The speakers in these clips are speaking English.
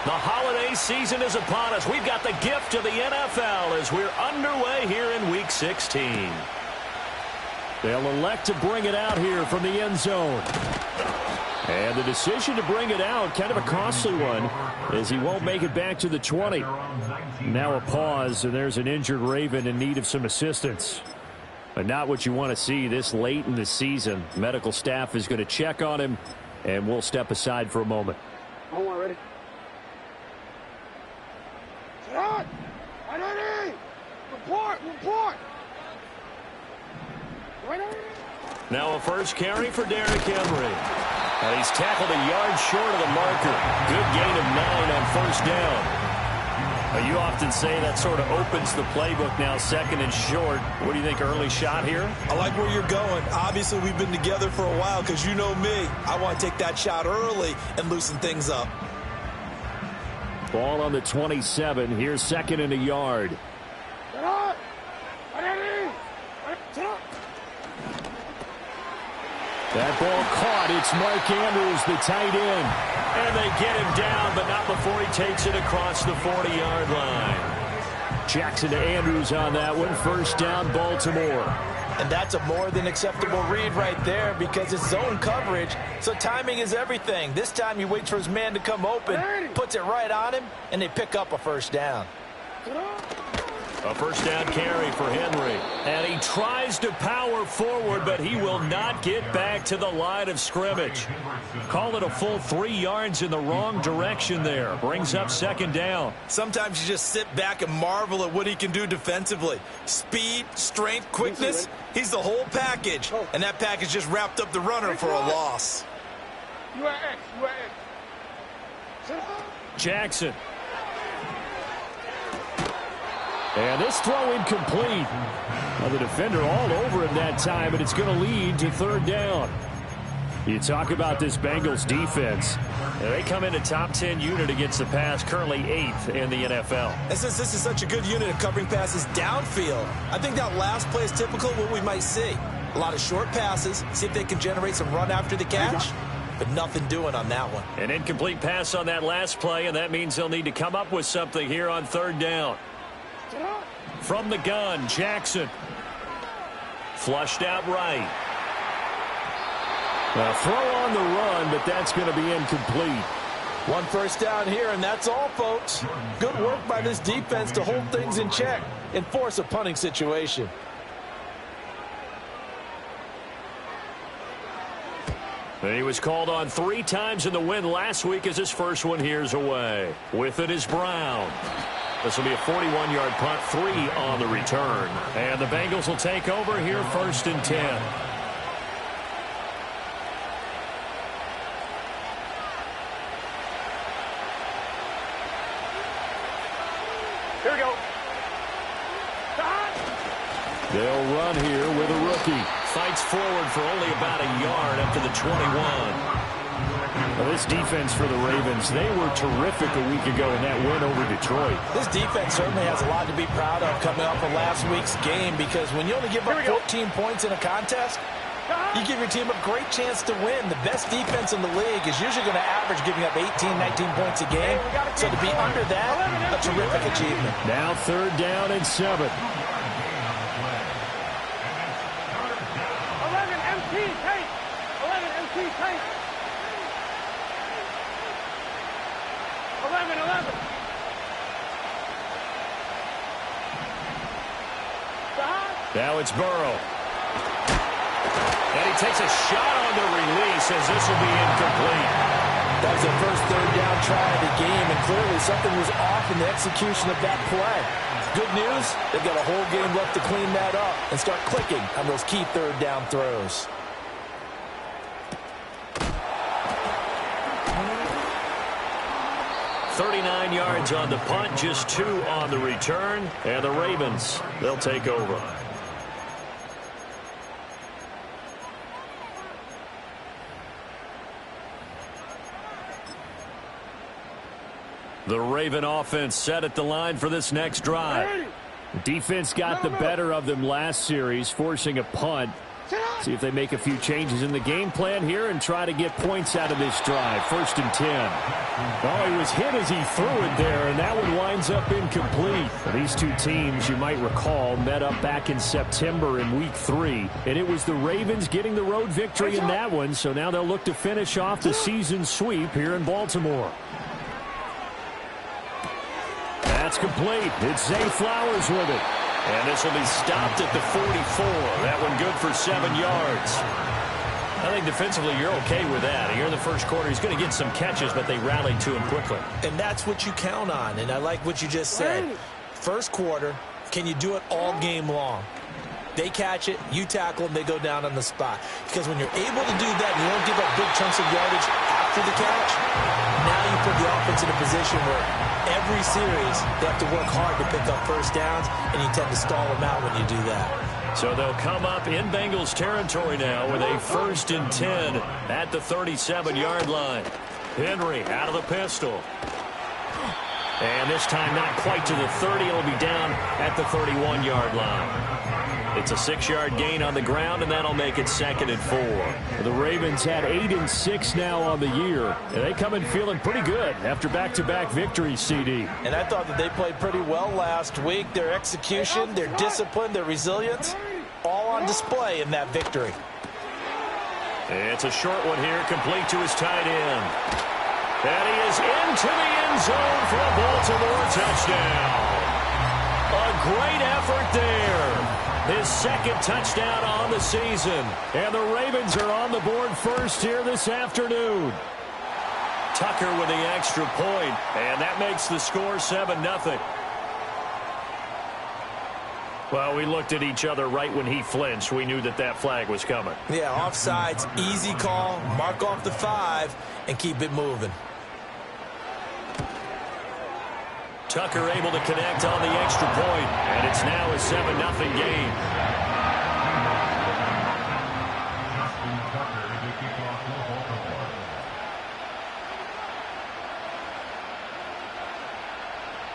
The holiday season is upon us. We've got the gift of the NFL as we're underway here in Week 16. They'll elect to bring it out here from the end zone. And the decision to bring it out, kind of a costly one, as he won't make it back to the 20. Now a pause, and there's an injured Raven in need of some assistance. But not what you want to see this late in the season. Medical staff is going to check on him, and we'll step aside for a moment. Hold on, ready? Shot! Ready! Report! Ready! Now a first carry for Derrick Henry. And he's tackled a yard short of the marker. Good gain of 9 on first down. You often say that sort of opens the playbook now, second and short. What do you think, early shot here? I like where you're going. Obviously, we've been together for a while because you know me. I want to take that shot early and loosen things up. Ball on the 27. Here's second and a yard. That ball caught. It's Mark Andrews, the tight end. And they get him down, but not before he takes it across the 40-yard line. Jackson to Andrews on that one. First down, Baltimore. And that's a more than acceptable read right there because it's zone coverage, so timing is everything. This time he waits for his man to come open, puts it right on him, and they pick up a first down. A first down carry for Henry. And he tries to power forward, but he will not get back to the line of scrimmage. Call it a full 3 yards in the wrong direction there. Brings up second down. Sometimes you just sit back and marvel at what he can do defensively. Speed, strength, quickness. He's the whole package. And that package just wrapped up the runner for a loss. Jackson. And this throw incomplete. Well, the defender all over him that time, and it's going to lead to third down. You talk about this Bengals defense. They come in a top 10 unit against the pass, currently 8th in the NFL. And since this is such a good unit of covering passes downfield, I think that last play is typical of what we might see. A lot of short passes, see if they can generate some run after the catch, but nothing doing on that one. An incomplete pass on that last play, and that means they'll need to come up with something here on third down. From the gun, Jackson. Flushed out right. A throw on the run, but that's going to be incomplete. One first down here, and that's all, folks. Good work by this defense to hold things in check and force a punting situation. And he was called on 3 times in the win last week as his first one here's away. With it is Brown. This will be a 41-yard punt, 3 on the return. And the Bengals will take over here first and 10. Here we go. They'll run here with a rookie. Fights forward for only about a yard up to the 21. Well, this defense for the Ravens, they were terrific a week ago in that win over Detroit. This defense certainly has a lot to be proud of coming off of last week's game because when you only give up 14 points in a contest, you give your team a great chance to win. The best defense in the league is usually going to average giving up 18, 19 points a game. So to be under that, a terrific achievement. Now third down and 7. 11 MT tank. 11 MT tank. 11. Now it's Burrow. And he takes a shot on the release as this will be incomplete. That was their first third down try of the game, and clearly something was off in the execution of that play. Good news, they've got a whole game left to clean that up and start clicking on those key third down throws. $39 yards on the punt, just 2 on the return. And the Ravens, they'll take over. The Raven offense set at the line for this next drive. Defense got the better of them last series, forcing a punt. See if they make a few changes in the game plan here and try to get points out of this drive. 1st and 10. Oh, he was hit as he threw it there, and that one winds up incomplete. These two teams, you might recall, met up back in September in Week 3, and it was the Ravens getting the road victory in that one, so now they'll look to finish off the season sweep here in Baltimore. That's complete. It's Zay Flowers with it. And this will be stopped at the 44. That one good for 7 yards. I think defensively you're okay with that. Here in the first quarter, he's going to get some catches, but they rallied to him quickly. And that's what you count on, and I like what you just said. First quarter, can you do it all game long? They catch it, you tackle them, they go down on the spot. Because when you're able to do that and you don't give up big chunks of yardage after the catch, now you put the offense in a position where every series they have to work hard to pick up first downs, and you tend to stall them out when you do that. So they'll come up in Bengals territory now with a 1st and 10 at the 37-yard line. Henry out of the pistol. And this time not quite to the 30. It'll be down at the 31-yard line. It's a 6-yard gain on the ground, and that'll make it 2nd and 4. The Ravens had 8 and 6 now on the year, and they come in feeling pretty good after back-to-back victories, CD. And I thought that they played pretty well last week. Their execution, their discipline, their resilience, all on display in that victory. It's a short one here, complete to his tight end. And he is into the end zone for a Baltimore touchdown. A great effort there. His 2nd touchdown on the season. And the Ravens are on the board first here this afternoon. Tucker with the extra point, and that makes the score 7-0. Well, we looked at each other right when he flinched. We knew that that flag was coming. Yeah, offsides, easy call, mark off the 5, and keep it moving. Tucker able to connect on the extra point, and it's now a 7-0 game.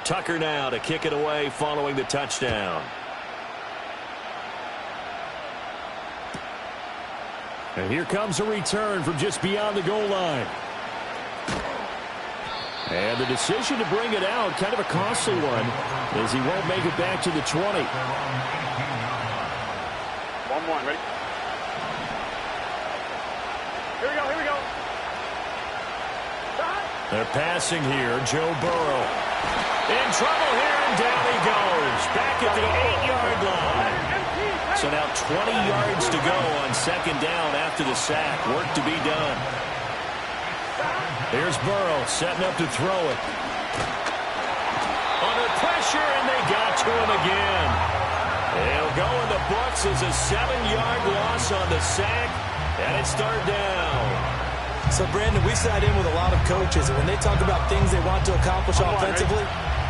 Tucker now to kick it away following the touchdown. And here comes a return from just beyond the goal line. And the decision to bring it out, kind of a costly one, as he won't make it back to the 20. 1-1, ready? Here we go, here we go. They're passing here, Joe Burrow. In trouble here, and down he goes. Back at the 8-yard line. So now 20 yards to go on 2nd down after the sack. Work to be done. Here's Burrow setting up to throw it. Under pressure, and they got to him again. It'll go in the books as a 7-yard loss on the sack, and it's 3rd down. So, Brandon, we sat in with a lot of coaches, and when they talk about things they want to accomplish offensively,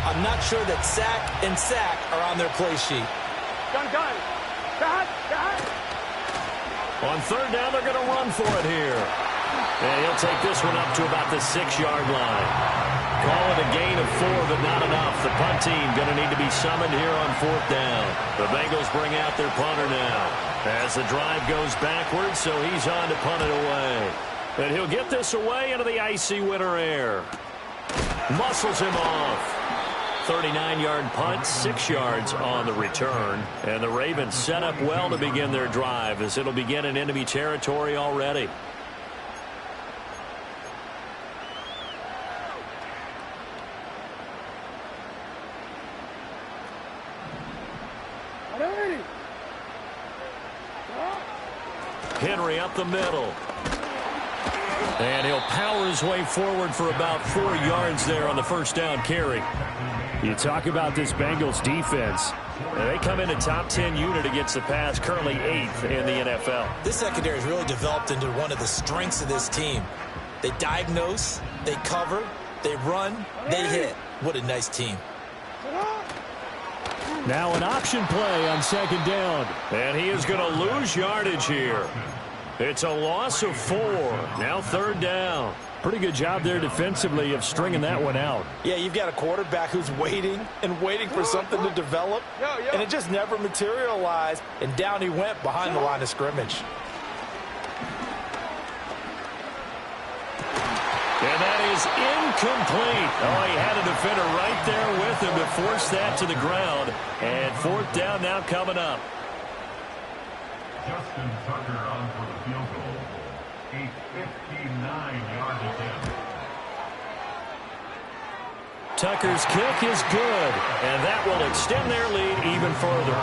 I'm not sure that sack and sack are on their play sheet. Gun. Got. On 3rd down, they're going to run for it here. And he'll take this one up to about the 6-yard line. Call it a gain of 4, but not enough. The punt team going to need to be summoned here on 4th down. The Bengals bring out their punter now. As the drive goes backwards, so he's on to punt it away. And he'll get this away into the icy winter air. Muscles him off. 39-yard punt, 6 yards on the return. And the Ravens set up well to begin their drive, as it'll begin in enemy territory already. Henry up the middle. And he'll power his way forward for about 4 yards there on the 1st down carry. You talk about this Bengals defense. They come in a top 10 unit against the pass, currently 8th in the NFL. This secondary has really developed into one of the strengths of this team. They diagnose, they cover, they run, they hit. What a nice team. Now an option play on 2nd down. And he is going to lose yardage here. It's a loss of 4. Now 3rd down. Pretty good job there defensively of stringing that one out. Yeah, you've got a quarterback who's waiting and waiting for something to develop, and it just never materialized, and down he went behind the line of scrimmage. And that is incomplete. Oh, he had a defender right there with him to force that to the ground. And 4th down now coming up. Justin Tucker on for the field goal. A 59-yard attempt. Tucker's kick is good, and that will extend their lead even further.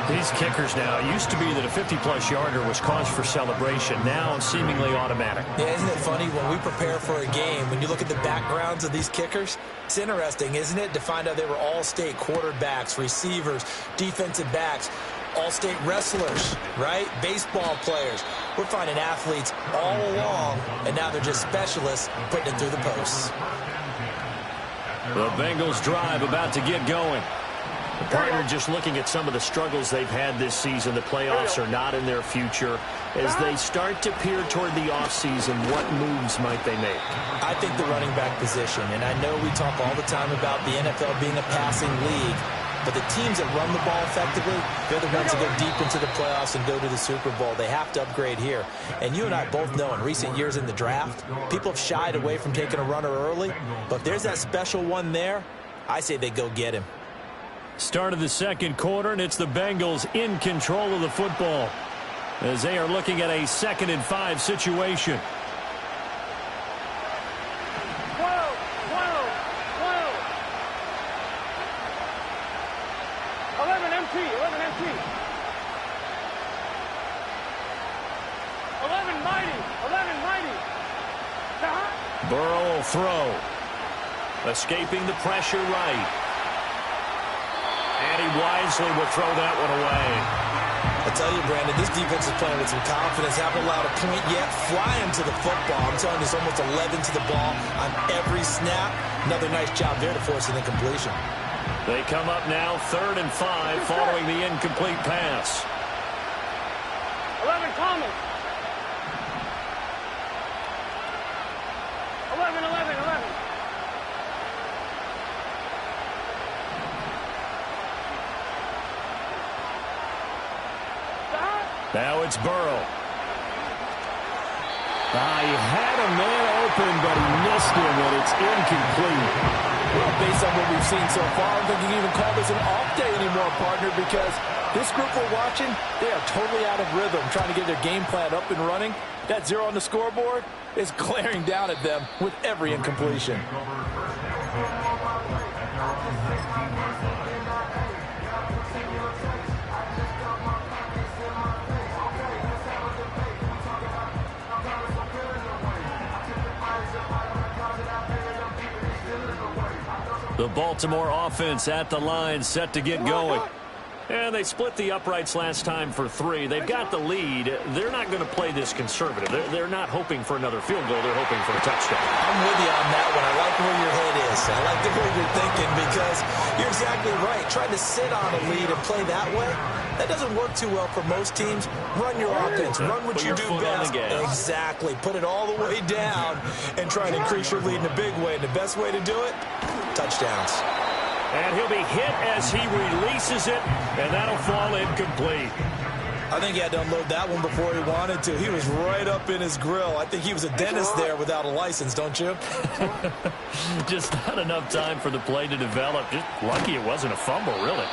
These kickers now, it used to be that a 50-plus yarder was cause for celebration. Now seemingly automatic. Yeah, isn't it funny when we prepare for a game, when you look at the backgrounds of these kickers, it's interesting, isn't it, to find out they were all-state quarterbacks, receivers, defensive backs, all-state wrestlers, right? Baseball players. We're finding athletes all along, and now they're just specialists putting it through the posts. The Bengals drive about to get going. The partner just looking at some of the struggles they've had this season. The playoffs are not in their future. As they start to peer toward the offseason, what moves might they make? I think the running back position, and I know we talk all the time about the NFL being a passing league, but the teams that run the ball effectively, they're the ones that go deep into the playoffs and go to the Super Bowl. They have to upgrade here. And you and I both know in recent years in the draft, people have shied away from taking a runner early. But if there's that special one there, I say they go get him. Start of the 2nd quarter, and it's the Bengals in control of the football as they are looking at a 2nd and 5 situation. 11 MT. 11 mighty. Burrow will throw. Escaping the pressure right. And he wisely will throw that one away. I tell you, Brandon, this defense is playing with some confidence. Haven't allowed a point yet. Flying to the football. I'm telling you, it's almost 11 to the ball on every snap. Another nice job there to force an incompletion. They come up now 3rd and 5 following the incomplete pass. 11 Thomas. 11. Now it's Burrow. He had a man open, but he missed him, and it's incomplete. Well, based on what we've seen so far, I don't think you can even call this an off day anymore, partner, because this group we're watching, they are totally out of rhythm, trying to get their game plan up and running. That 0 on the scoreboard is glaring down at them with every incompletion. The Baltimore offense at the line, set to get going. And they split the uprights last time for 3. They've got the lead. They're not going to play this conservative. They're not hoping for another field goal. They're hoping for a touchdown. I'm with you on that one. I like where your head is. I like the way you're thinking because you're exactly right. Trying to sit on a lead and play that way, that doesn't work too well for most teams. Run your offense. Run what you do best. Exactly. Put it all the way down and try and increase your lead in a big way. And the best way to do it, touchdowns. And he'll be hit as he releases it, and that'll fall incomplete. I think he had to unload that one before he wanted to. He was right up in his grill. I think he was a dentist there without a license, don't you? Just not enough time for the play to develop. Just lucky it wasn't a fumble, really.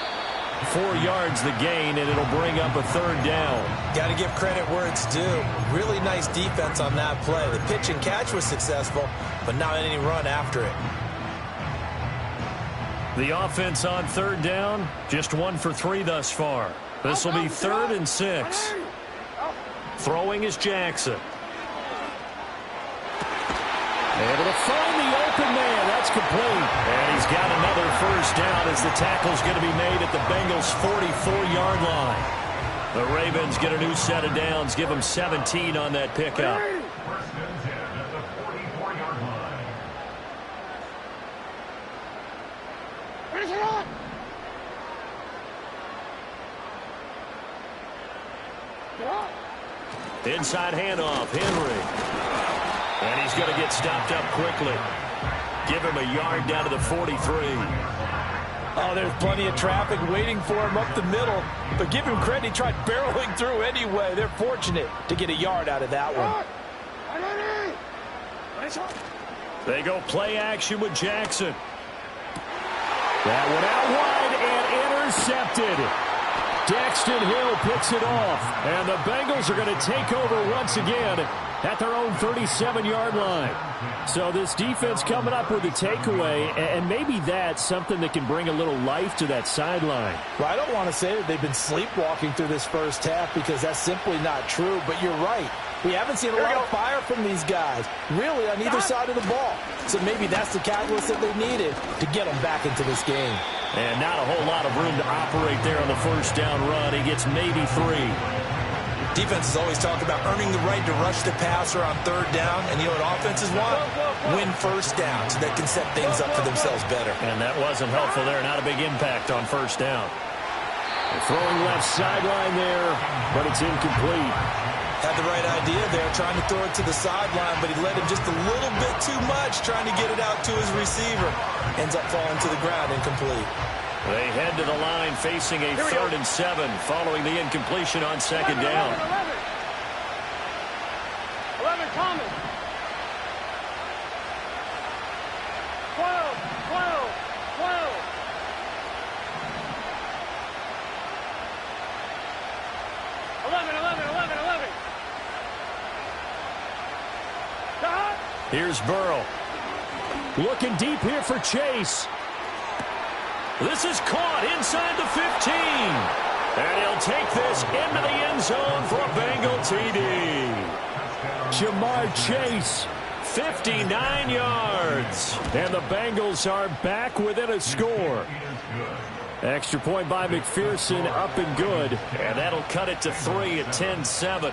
4 yards the gain, and it'll bring up a 3rd down. Got to give credit where it's due. Really nice defense on that play. The pitch and catch was successful, but not any run after it. The offense on 3rd down, just 1 for 3 thus far. This will be 3rd and 6. Throwing is Jackson. Able to find the open man. That's complete. And he's got another 1st down as the tackle's going to be made at the Bengals' 44-yard line. The Ravens get a new set of downs, give them 17 on that pickup. Inside handoff, Henry. And he's going to get stopped up quickly. Give him a yard down to the 43. Oh, there's plenty of traffic waiting for him up the middle. But give him credit, he tried barreling through anyway. They're fortunate to get a yard out of that one. They go play action with Jackson. That one out wide and intercepted. Daxton Hill picks it off. And the Bengals are going to take over once again at their own 37-yard line. So this defense coming up with a takeaway, and maybe that's something that can bring a little life to that sideline. Well, I don't want to say that they've been sleepwalking through this first half because that's simply not true, but you're right. We haven't seen a lot of fire from these guys, really, on either side of the ball. So maybe that's the catalyst that they needed to get them back into this game. And not a whole lot of room to operate there on the first down run. He gets maybe 3. Defenses always talk about earning the right to rush the passer on third down. And you know what offenses want? Win first down so they can set things up for themselves better. And that wasn't helpful there. Not a big impact on first down. They're throwing left sideline there, but it's incomplete. Had the right idea there, trying to throw it to the sideline, but he led him just a little bit too much, trying to get it out to his receiver. Ends up falling to the ground, incomplete. They head to the line facing a 3rd and 7 following the incompletion on second down. 11 coming. 12. 11. Here's Burrow. Looking deep here for Chase. This is caught inside the 15. And he'll take this into the end zone for a Bengal TD. Jamar Chase, 59 yards. And the Bengals are back within a score. Extra point by McPherson, up and good. And that'll cut it to 3 at 10-7.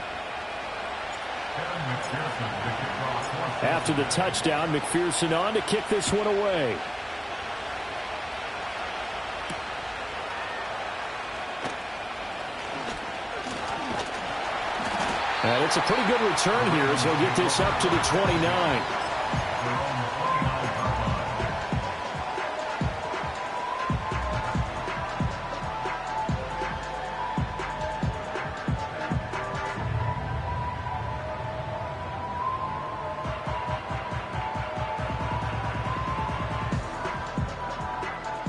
After the touchdown, McPherson on to kick this one away. And it's a pretty good return here as he'll get this up to the 29.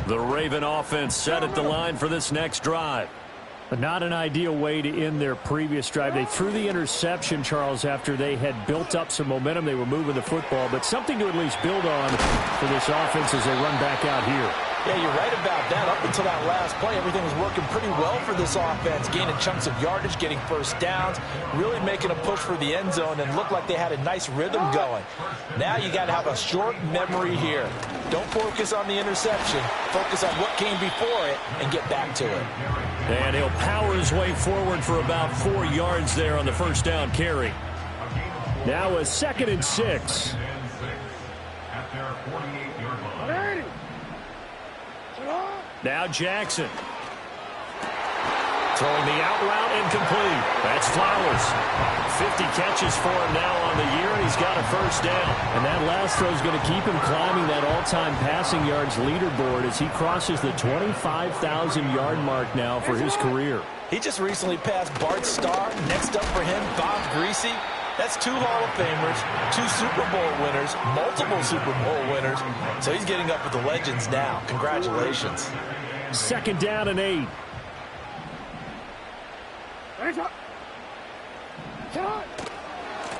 The Raven offense set at the line for this next drive. But not an ideal way to end their previous drive. They threw the interception, Charles, after they had built up some momentum. They were moving the football, but something to at least build on for this offense as they run back out here. Yeah, you're right about that. Up until that last play, everything was working pretty well for this offense, gaining chunks of yardage, getting first downs, really making a push for the end zone, and looked like they had a nice rhythm going. Now you got to have a short memory here. Don't focus on the interception. Focus on what came before it and get back to it. And he'll power his way forward for about 4 yards there on the first down carry. Now a 2nd and 6. At their 48-yard line. Now Jackson. Throwing the out route incomplete. That's Flowers. 50 catches for him now on the year, and he's got a first down. And that last throw is going to keep him climbing that all-time passing yards leaderboard as he crosses the 25,000-yard mark now for his career. He just recently passed Bart Starr. Next up for him, Bob Greasy. That's 2 Hall of Famers, 2 Super Bowl winners, multiple Super Bowl winners. So he's getting up with the legends now. Congratulations. 2nd down and 8.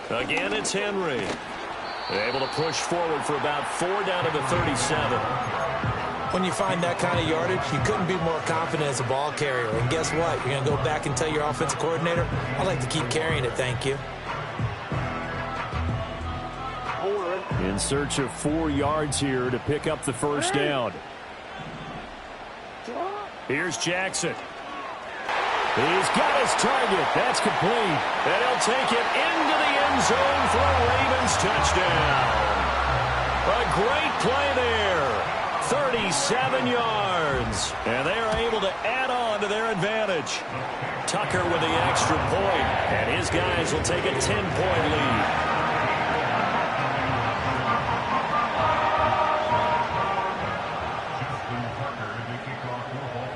Again, it's Henry. They're able to push forward for about 4 down to the 37. When you find that kind of yardage, you couldn't be more confident as a ball carrier. And guess what? You're going to go back and tell your offensive coordinator, I'd like to keep carrying it, thank you. In search of 4 yards here to pick up the first down. Here's Jackson. He's got his target. That's complete. And he'll take it into the end zone for a Ravens touchdown. A great play there. 37 yards. And they are able to add on to their advantage. Tucker with the extra point, and his guys will take a 10-point lead.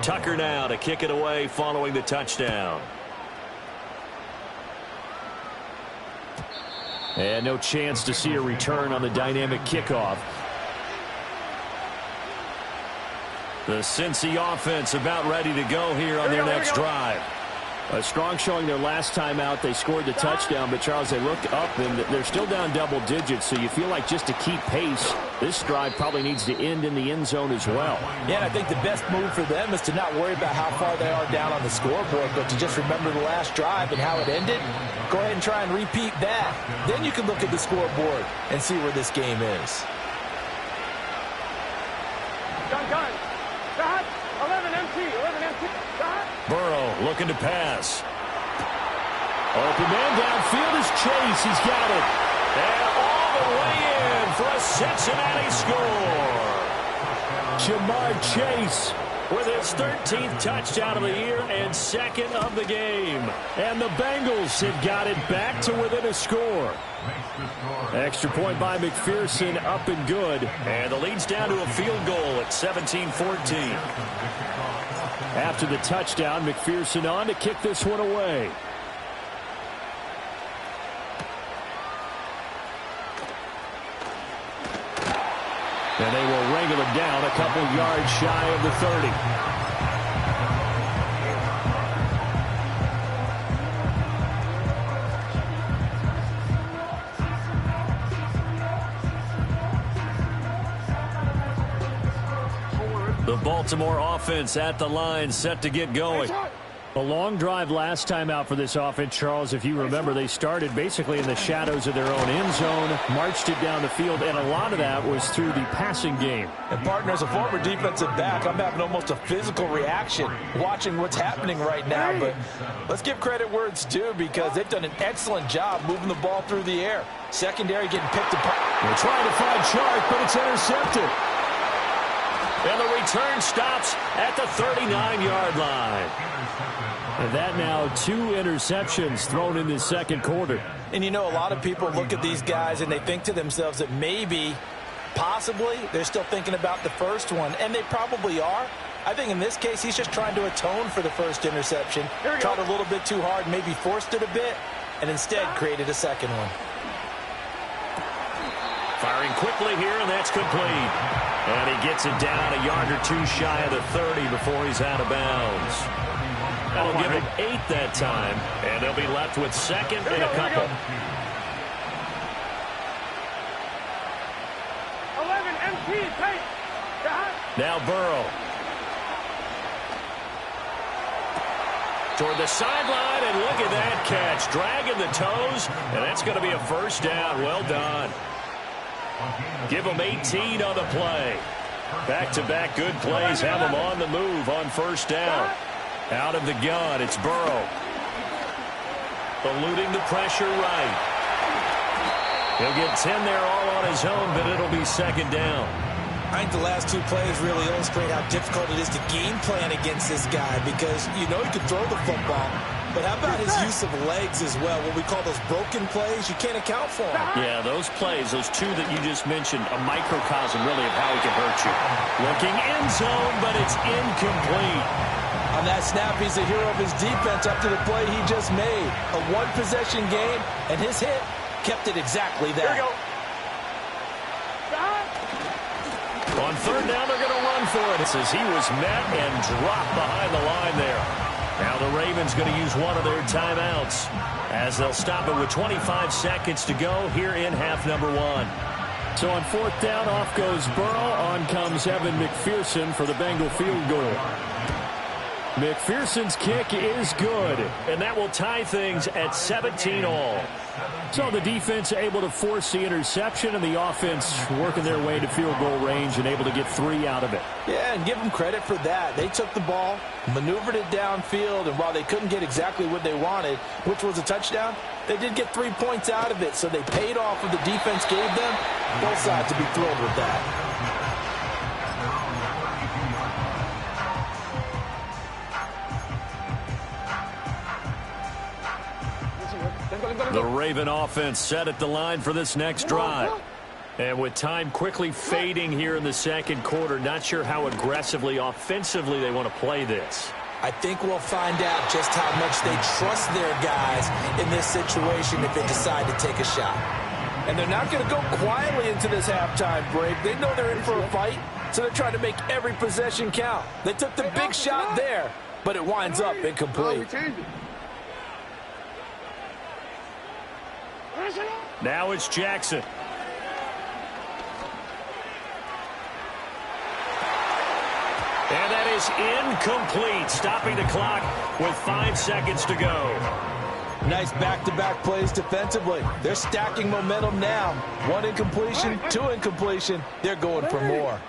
Tucker now to kick it away following the touchdown. And no chance to see a return on the dynamic kickoff. The Cincy offense about ready to go here on their next drive. A strong showing their last time out. They scored the touchdown, but Charles, they look up and they're still down double digits, so you feel like just to keep pace, this drive probably needs to end in the end zone as well. Yeah, and I think the best move for them is to not worry about how far they are down on the scoreboard, but to just remember the last drive and how it ended. Go ahead and try and repeat that. Then you can look at the scoreboard and see where this game is. Gun. 11 empty. Burrow looking to pass. Open man downfield is Chase. He's got it. And all the way in for a Cincinnati score. Jamar Chase with his 13th touchdown of the year and second of the game. And the Bengals have got it back to within a score. Extra point by McPherson, up and good. And the lead's down to a field goal at 17-14. After the touchdown, McPherson on to kick this one away. And they will wrangle him down a couple yards shy of the 30. The Baltimore offense at the line, set to get going. A long drive last time out for this offense, Charles. If you remember, they started basically in the shadows of their own end zone, marched it down the field, and a lot of that was through the passing game. And, partner, as a former defensive back, I'm having almost a physical reaction watching what's happening right now. But let's give credit where it's due, because they've done an excellent job moving the ball through the air. Secondary getting picked apart. They're trying to find Chark, but it's intercepted. And the return stops at the 39-yard line. And that now 2 interceptions thrown in this second quarter. And, you know, a lot of people look at these guys and they think to themselves that maybe, possibly, they're still thinking about the first one. And they probably are. I think in this case, he's just trying to atone for the first interception. Tried a little bit too hard, maybe forced it a bit, and instead created a second one. Firing quickly here, and that's complete. And he gets it down a yard or 2 shy of the 30 before he's out of bounds. That'll give him 8 that time, and they'll be left with second and a couple. 11 empty, tight. Now Burrow. Toward the sideline, and look at that catch. Dragging the toes, and that's going to be a first down. Well done. Give them 18 on the play. Back-to-back good plays have them on the move on first down. Out of the gun, it's Burrow. Eluding the pressure right. He'll get 10 there all on his own, but it'll be second down. I think the last 2 plays really illustrate how difficult it is to game plan against this guy, because you know he can throw the football, but how about his use of legs as well? What we call those broken plays, you can't account for them. Yeah, those plays, those 2 that you just mentioned, a microcosm really of how he can hurt you. Looking end zone, but it's incomplete. On that snap, he's the hero of his defense up to the play he just made. A 1-possession game, and his hit kept it exactly that. Here we go. On third down, they're going to run for it. It says he was met and dropped behind the line there. Now the Ravens going to use one of their timeouts as they'll stop it with 25 seconds to go here in half number 1. So on fourth down, off goes Burrow. On comes Evan McPherson for the Bengal field goal. McPherson's kick is good, and that will tie things at 17 all. So the defense able to force the interception, and the offense working their way to field goal range and able to get 3 out of it. Yeah, and give them credit for that. They took the ball, maneuvered it downfield, and while they couldn't get exactly what they wanted, which was a touchdown, they did get 3 points out of it, so they paid off what the defense gave them. Both sides to be thrilled with that. The Raven offense set at the line for this next drive. And with time quickly fading here in the second quarter, not sure how aggressively, offensively they want to play this. I think we'll find out just how much they trust their guys in this situation if they decide to take a shot. And they're not going to go quietly into this halftime break. They know they're in for a fight, so they're trying to make every possession count. They took the big shot there, but it winds up incomplete. Now it's Jackson. And that is incomplete, stopping the clock with 5 seconds to go. Nice back-to-back plays defensively. They're stacking momentum now. 1 incompletion, 2 incompletion. They're going for more.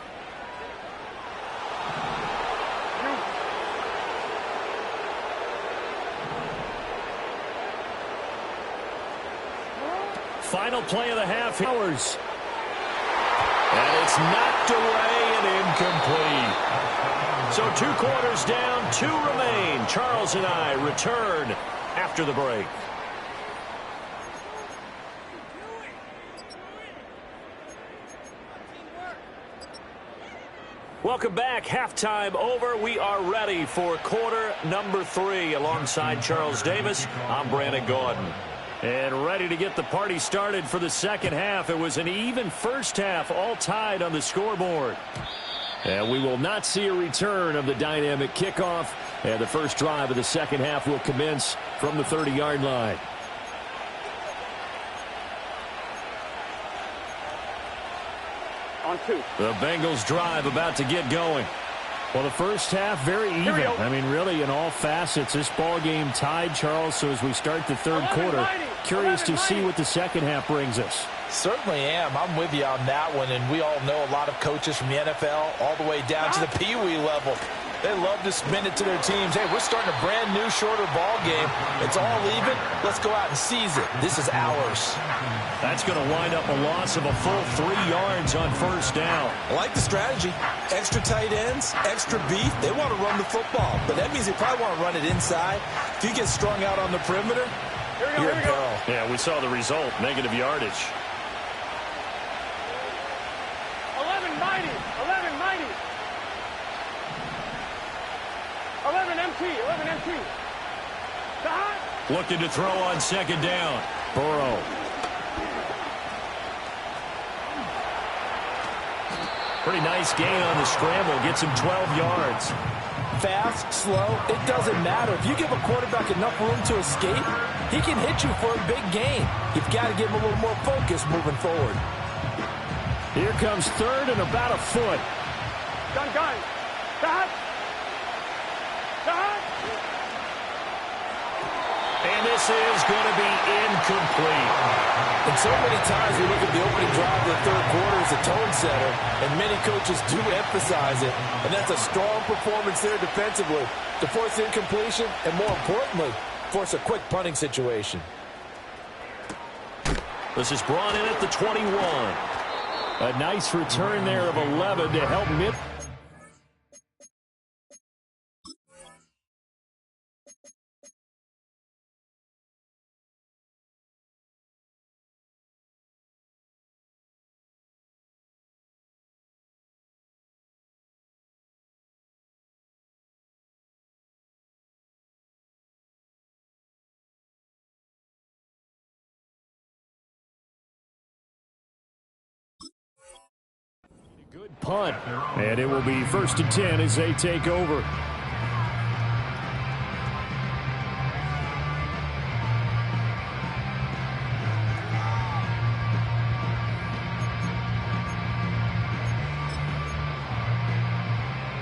Final play of the half. Hours. And it's knocked away and incomplete. So 2 quarters down, 2 remain. Charles and I return after the break. Welcome back. Halftime over. We are ready for quarter number 3. Alongside Charles Davis, I'm Brandon Gaudin. And ready to get the party started for the second half. It was an even first half, all tied on the scoreboard. And we will not see a return of the dynamic kickoff. And the first drive of the second half will commence from the 30-yard line. On 2. The Bengals drive about to get going. Well, the first half, very even. I mean, really, in all facets, this ball game tied, Charles. So as we start the third quarter, curious to see what the second half brings us. Certainly am. I'm with you on that one, and we all know a lot of coaches from the NFL all the way down to the Pee Wee level. They love to spin it to their teams. Hey, we're starting a brand new, shorter ball game. It's all even. Let's go out and seize it. This is ours. That's going to wind up a loss of a full 3 yards on first down. I like the strategy. Extra tight ends, extra beef. They want to run the football, but that means they probably want to run it inside. If you get strung out on the perimeter, you're a barrel. Yeah, we saw the result, negative yardage. 11-90. 11-90. 11 MT. 11 MT. Looking to throw on second down. Burrow. Pretty nice gain on the scramble. Gets him 12 yards. Fast, slow, it doesn't matter. If you give a quarterback enough room to escape, he can hit you for a big gain. You've got to give him a little more focus moving forward. Here comes third and about a foot. Gun. Dot. And this is going to be incomplete. And so many times we look at the opening drive of the third quarter as a tone setter, and many coaches do emphasize it. And that's a strong performance there defensively to force incompletion and, more importantly, force a quick punting situation. This is brought in at the 21. A nice return there of 11 to help mid. Good punt, and it will be 1st and 10 as they take over.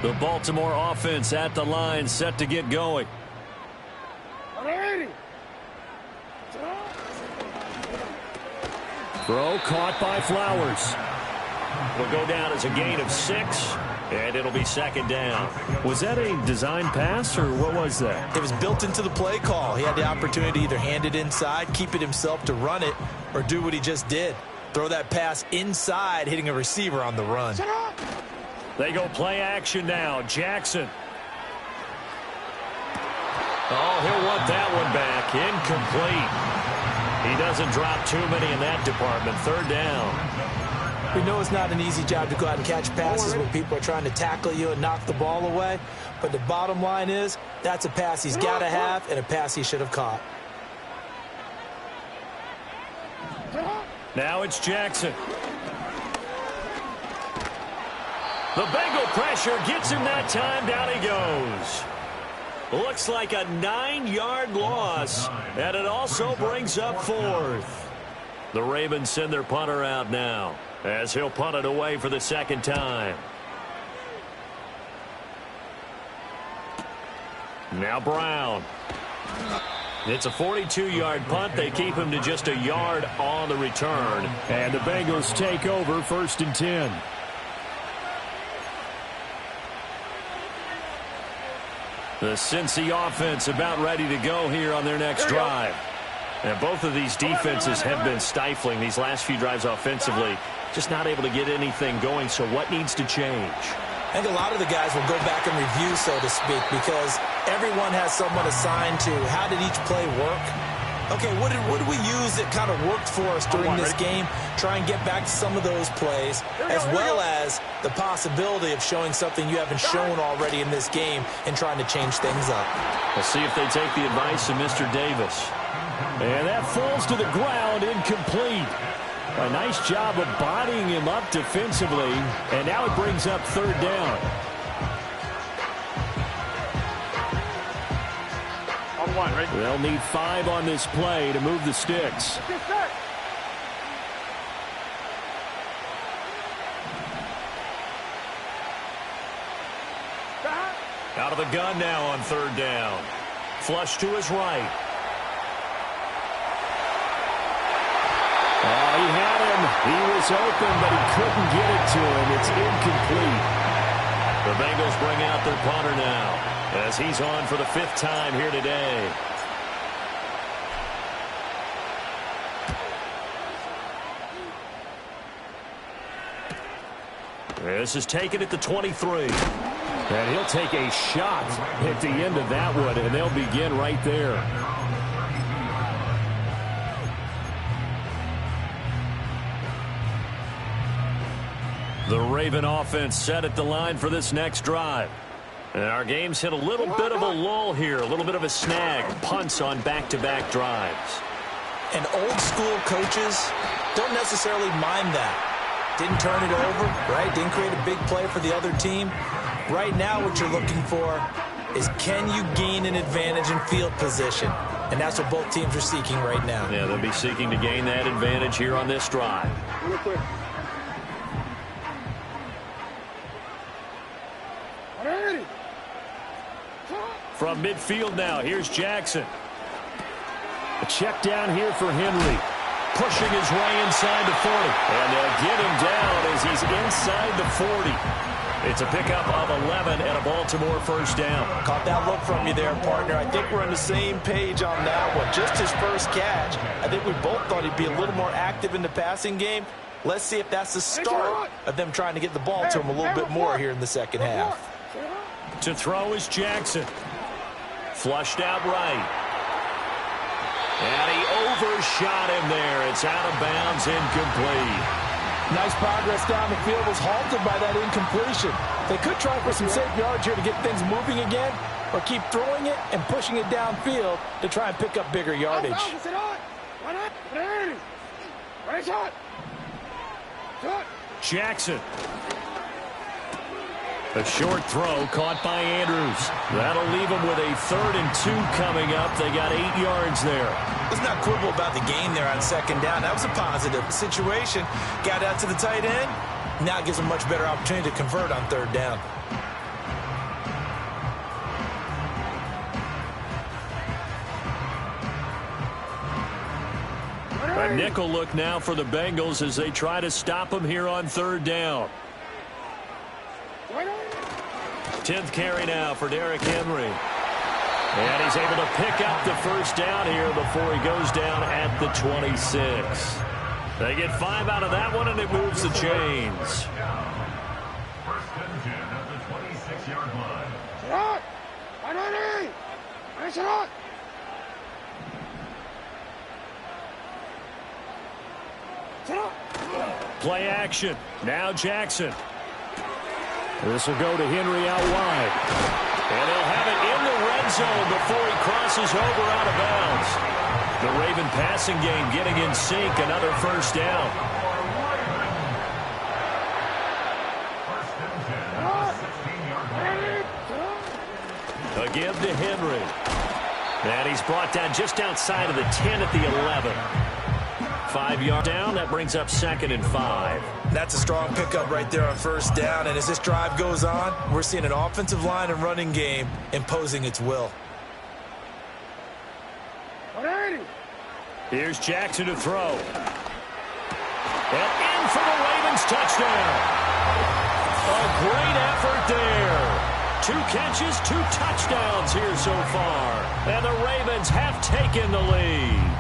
The Baltimore offense at the line, set to get going. Throw caught by Flowers. Will go down as a gain of 6, and it'll be second down. Was that a design pass, or what was that? It was built into the play call. He had the opportunity to either hand it inside, keep it himself to run it, or do what he just did. Throw that pass inside, hitting a receiver on the run. They go play action now. Jackson. Oh, he'll want that one back. Incomplete. He doesn't drop too many in that department. Third down. We know it's not an easy job to go out and catch passes when people are trying to tackle you and knock the ball away. But the bottom line is, that's a pass he's got to have and a pass he should have caught. Now it's Jackson. The Bengal pressure gets him that time. Down he goes. Looks like a 9-yard loss, and it also brings up fourth. The Ravens send their punter out now, as he'll punt it away for the second time. Now Brown. It's a 42-yard punt. They keep him to just a yard on the return. And the Bengals take over 1st and 10. The Cincy offense about ready to go here on their next drive. And both of these defenses have been stifling these last few drives offensively. Just not able to get anything going, so what needs to change? I think a lot of the guys will go back and review, so to speak, because everyone has someone assigned to how did each play work. Okay, what did we use that kind of worked for us during this game? Try and get back to some of those plays, as well as the possibility of showing something you haven't shown already in this game and trying to change things up. We'll see if they take the advice of Mr. Davis. And that falls to the ground, incomplete. A nice job of bodying him up defensively, and now it brings up third down. On one, right? They'll need 5 on this play to move the sticks. Out of the gun now on third down. Flush to his right. Oh, he had him. He was open, but he couldn't get it to him. It's incomplete. The Bengals bring out their punter now, as he's on for the 5th time here today. This is taken at the 23. And he'll take a shot at the end of that one, and they'll begin right there. The Raven offense set at the line for this next drive. And our game's hit a little bit of a lull here, a little bit of a snag. Punts on back-to-back drives. And old school coaches don't necessarily mind that. Didn't turn it over, right? Didn't create a big play for the other team. Right now what you're looking for is, can you gain an advantage in field position? And that's what both teams are seeking right now. Yeah, they'll be seeking to gain that advantage here on this drive. From midfield now, here's Jackson. A check down here for Henry. Pushing his way inside the 40. And they'll get him down as he's inside the 40. It's a pickup of 11 and a Baltimore first down. Caught that look from you there, partner. I think we're on the same page on that one. Just his first catch. I think we both thought he'd be a little more active in the passing game. Let's see if that's the start of them trying to get the ball to him a little bit more here in the second half. To throw is Jackson. Flushed out right. And he overshot him there. It's out of bounds, incomplete. Nice progress down the field, was halted by that incompletion. They could try for some safe yards here to get things moving again, or keep throwing it and pushing it downfield to try and pick up bigger yardage. Jackson. A short throw caught by Andrews. That'll leave them with a 3rd and 2 coming up. They got 8 yards there. Let's not quibble about the gain there on second down. That was a positive situation. Got out to the tight end. Now it gives them a much better opportunity to convert on third down. A nickel look now for the Bengals as they try to stop him here on third down. 10th carry now for Derrick Henry. And he's able to pick up the first down here before he goes down at the 26. They get 5 out of that one, and it moves the chains. 1st and 10 at the 26-yard line. Play action. Now Jackson. This will go to Henry out wide. And he'll have it in the red zone before he crosses over out of bounds. The Raven passing game getting in sync. Another first down. A give to Henry. And he's brought down just outside of the 10 at the 11. 5 yards down. That brings up 2nd and 5. That's a strong pickup right there on first down. And as this drive goes on, we're seeing an offensive line and running game imposing its will. Here's Jackson to throw. And in for the Ravens touchdown. A great effort there. 2 catches, 2 touchdowns here so far. And the Ravens have taken the lead.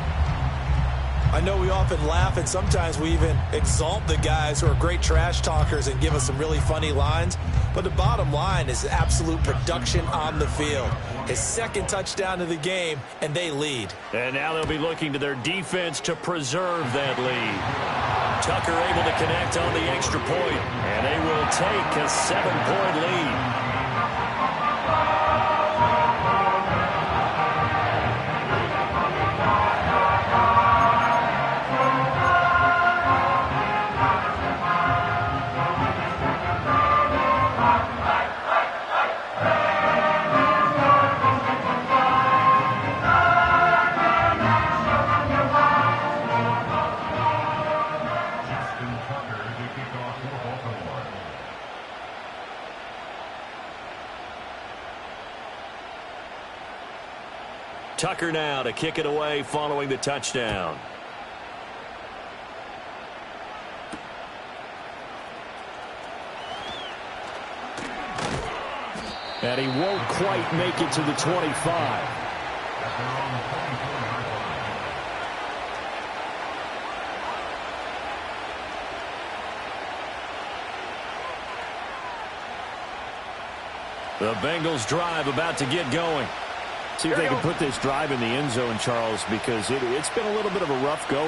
I know we often laugh and sometimes we even exalt the guys who are great trash talkers and give us some really funny lines. But the bottom line is absolute production on the field. His 2nd touchdown of the game, and they lead. And now they'll be looking to their defense to preserve that lead. Tucker able to connect on the extra point, and they will take a 7-point lead. Tucker now to kick it away following the touchdown. And he won't quite make it to the 25. The Bengals drive about to get going. See if they can put this drive in the end zone, Charles, because it's been a little bit of a rough go.